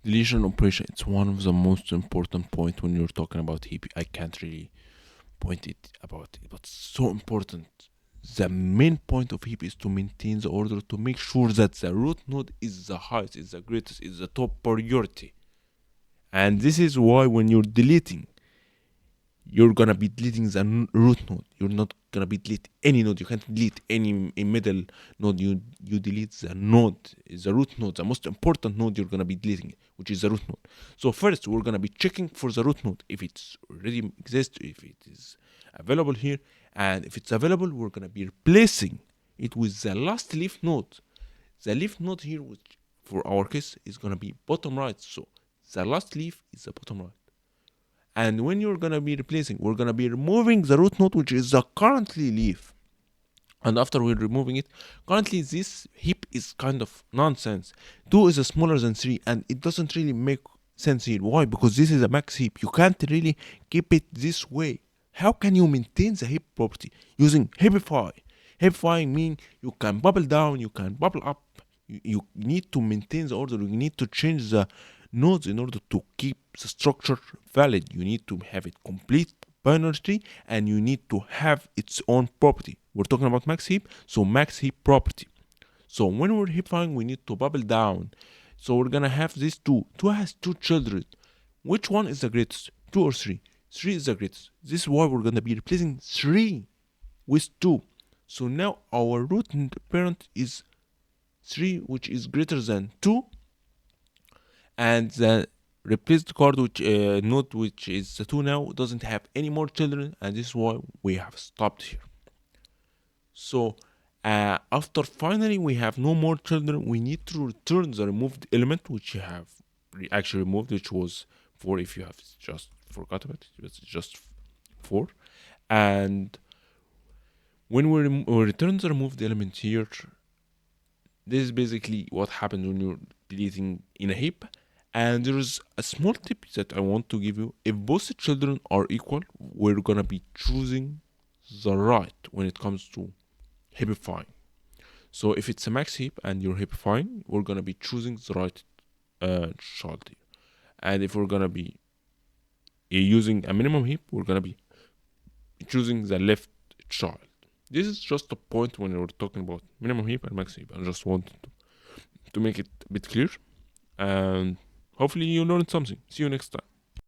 deletion operation, it's one of the most important point when you're talking about heap. I can't really point it about it, but it's so important. The main point of heap is to maintain the order, to make sure that the root node is the highest, is the greatest, is the top priority. And this is why when you're deleting, you're gonna be deleting the root node. You're not gonna be delete any node. You can't delete any middle node. You delete the node, the root node, the most important node you're gonna be deleting, which is the root node. So first we're gonna be checking for the root node if it's already exists, if it is available here, and if it's available, we're gonna be replacing it with the last leaf node. The leaf node here, which for our case is gonna be bottom right. So the last leaf is the bottom right. And when you're gonna be replacing, we're gonna be removing the root node, which is the currently leaf. And after we're removing it, currently this heap is kind of nonsense. 2 is smaller than 3, and it doesn't really make sense here. Why? Because this is a max heap. You can't really keep it this way. How can you maintain the heap property using heapify? Heapifying means you can bubble down, you can bubble up. You need to maintain the order. You need to change the nodes in order to keep the structure valid. You need to have it complete binary tree, and you need to have its own property. We're talking about max heap, so max heap property. So when we're heapifying, we need to bubble down. So we're gonna have this 2. 2 has 2 children. Which one is the greatest? 2 or 3? 3 is the greatest. This is why we're gonna be replacing 3 with 2. So now our root parent is 3, which is greater than 2, and the replaced card, which node, which is the 2 now, doesn't have any more children, and this is why we have stopped here. So after finally we have no more children, we need to return the removed element, which you have actually removed, which was 4. If you have just forgot about it, it's just 4. And when we return the removed element here, this is basically what happens when you're deleting in a heap. And there is a small tip that I want to give you. If both children are equal, we're gonna be choosing the right when it comes to heapifying. So if it's a max heap and you're heapifying, we're gonna be choosing the right child here. And if we're gonna be using a minimum heap, we're gonna be choosing the left child. This is just a point when we're talking about minimum heap and max heap. I just wanted to make it a bit clear, and hopefully you learned something. See you next time.